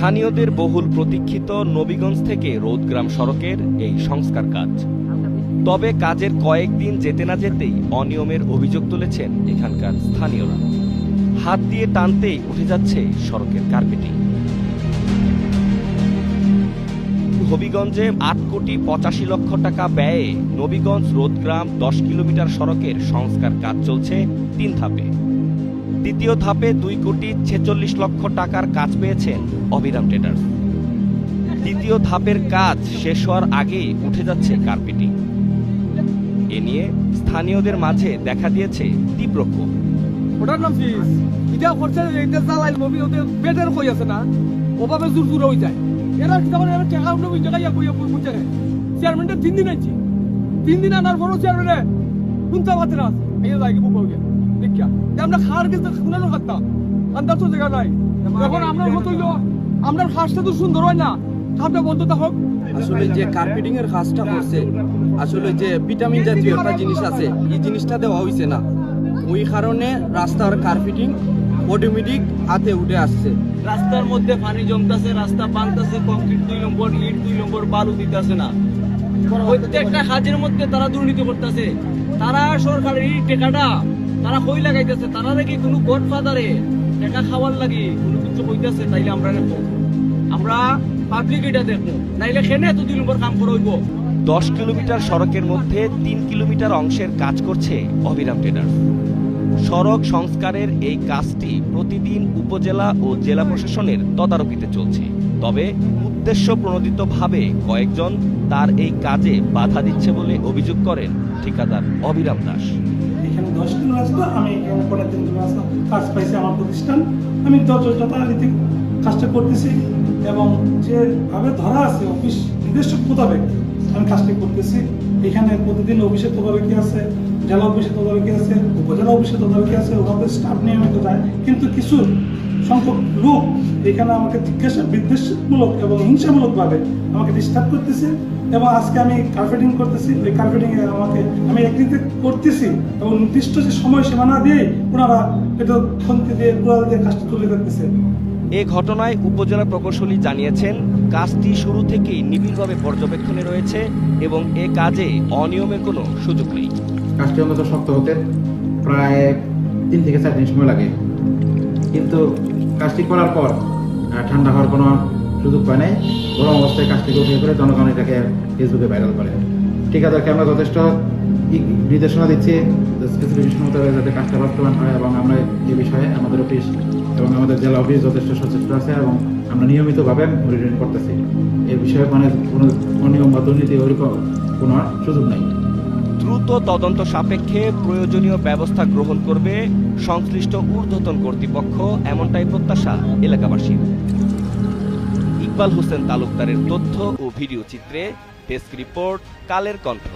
স্থানীয়দের বহুল প্রতীক্ষিত নবীগঞ্জ থেকে রোদগ্রাম সড়কের এই সংস্কার কাজ। তবে কাজের কয়েকদিন যেতে না যেতেই অনিয়মের অভিযোগ তুলেছেন এখানকার স্থানীয়রা। হাত দিয়ে টানতেই উঠে যাচ্ছে সড়কের কার্পেটিং। হবিগঞ্জে ৮,৮৫,০০,০০০ টাকা ব্যয়ে নবীগঞ্জ রোদগ্রাম ১০ কিলোমিটার সড়কের সংস্কার কাজ চলছে ৩ ধাপে। দ্বিতীয় ধাপে ২,৪৬,০০,০০০ টাকার কাজ পেয়েছেন অবিরাম ট্রেডার্স। দ্বিতীয় ধাপের কাজ শেষ হওয়ার আগেই উঠে যাচ্ছে কার্পেটিং। এ নিয়ে স্থানীয়দের মাঝে দেখা দিয়েছে তীব্র ক্ষোভ। ওটার নাম ফিস এটা করছে এটা চালাই নবী ওদের পেটের কই আছে না ওভাবে জোর জোর হয়ে যায়। এরা কি তখন এরা টাকা উঠে ওই জায়গায় বইয়া বুঝছে না। চেয়ারম্যানটা ৩ দিন আইছি, ৩ দিন আনার পরও চেয়ারম্যানে শুনতে পাচ্ছে না। এই জায়গায় বুক হয়ে দেখিয়া আমরা খাওয়ার কিছু শুনানো করতাম আন্দাজ তো জায়গা নাই। এখন আমরা হতইল আমরা খাসটা তো সুন্দর হয় না, খাপটা বন্ধ থাকুক। আসলে যে কার্পেটিং এর কাজটা করছে আসলে যে ভিটামিন জাতীয় একটা জিনিস আছে এই জিনিসটা দেওয়া হয়েছে না, ওই কারণে রাস্তার কার্পেটিং অটোমেটিক হাতে উঠে আসছে। রাস্তার মধ্যে পানি জমতেছে, রাস্তা ভাঙতেছে, কংক্রিট ২ নম্বর, ইট ২ নম্বর, বালু দিতেছে না। প্রত্যেকটা কাজের মধ্যে তারা দুর্নীতি করতেছে। তারা সরকারের এই টাকাটা তারা কই লাগাইতেছে, তারা নাকি কোনো গডফাদারে টাকা খাওয়ার লাগে কোনো কিছু কইতেছে। তাইলে আমরা দেখো, আমরা পাবলিক এটা দেখবো, নাইলে সেনে তো ২ নম্বর কাম করে হইব। ১০ কিলোমিটার সড়কের মধ্যে ৩ কিলোমিটার অংশের কাজ করছে অবিরাম ট্রেডার্স। সড়ক সংস্কারের এই কাজটি প্রতিদিন উপজেলা ও জেলা প্রশাসনের তদারকিতে চলছে। তবে উদ্দেশ্য প্রণোদিতভাবে কয়েকজন তার এই কাজে বাধা দিচ্ছে বলে অভিযোগ করেন ঠিকাদার অবিরাম দাস। এখানে ১০ কিলো রাস্তা, আমি এখানে ৩ কিলো রাস্তা কাজ পাইছি আমার প্রতিষ্ঠান। আমি যথারীতি কাজটা করতেছি এবং যেভাবে ধরা আছে অফিস নিজস্ব মোতাবেক আমি কাজটি করতেছি। এখানে প্রতিদিন অফিসের তদারকি আছে, জেলা অফিসের তদারকি আছে, উপজেলা অফিসের তদারকি আছে, ওখানে স্টাফ নিয়মিত যায়। কিন্তু কিছু সংখ্যক লোক এখানে আমাকে জিজ্ঞাসা বিদ্বেষমূলক এবং হিংসামূলকভাবে আমাকে ডিস্টার্ব করতেছে। এবং আজকে আমি কার্পেটিং করতেছি, ওই কার্পেটিংয়ে আমি একদিকে করতেছি এবং নির্দিষ্ট যে সময় সীমানা দিয়ে ওনারা এটা খন্তি দিয়ে কুড়াল দিয়ে কাজটা তুলে করতেছে। এ ঘটনায় উপজেলা প্রকৌশলী জানিয়েছেন, কাজটি শুরু থেকেই নিবিড়ভাবে পর্যবেক্ষণে রয়েছে এবং এ কাজে অনিয়মের কোনো সুযোগ নেই। কাজটি অন্তত শক্ত হতে প্রায় ৩ থেকে ৪ দিন সময় লাগে, কিন্তু কাজটি করার পর ঠান্ডা হওয়ার কোনো সুযোগ পায় নাই। গরম অবস্থায় কাজটিকে উঠিয়ে করে জনগণ এটাকে ফেসবুকে ভাইরাল করে। ঠিকাদারকে আমরা যথেষ্ট নির্দেশনা দিচ্ছি স্পেসিফিকেশন মোতাবেক যাতে কাজটা বাস্তবায়ন হয়, এবং আমরা এই বিষয়ে আমাদের অফিস এবং আমাদের জেলা অফিস যথেষ্ট সচেষ্ট আছে এবং আমরা নিয়মিতভাবে মনিটরিং করতেছি। এই বিষয়ে মানে কোনো অনিয়ম বা দুর্নীতি ওইরকম কোনো সুযোগ নেই। দ্রুত তদন্ত সাপেক্ষে প্রয়োজনীয় ব্যবস্থা গ্রহণ করবে সংশ্লিষ্ট ঊর্ধ্বতন কর্তৃপক্ষ, এমনটাই প্রত্যাশা এলাকাবাসীর। ইকবাল হোসেন তালুকদারের তথ্য ও ভিডিও চিত্রে ডেস্ক রিপোর্ট, কালের কণ্ঠ।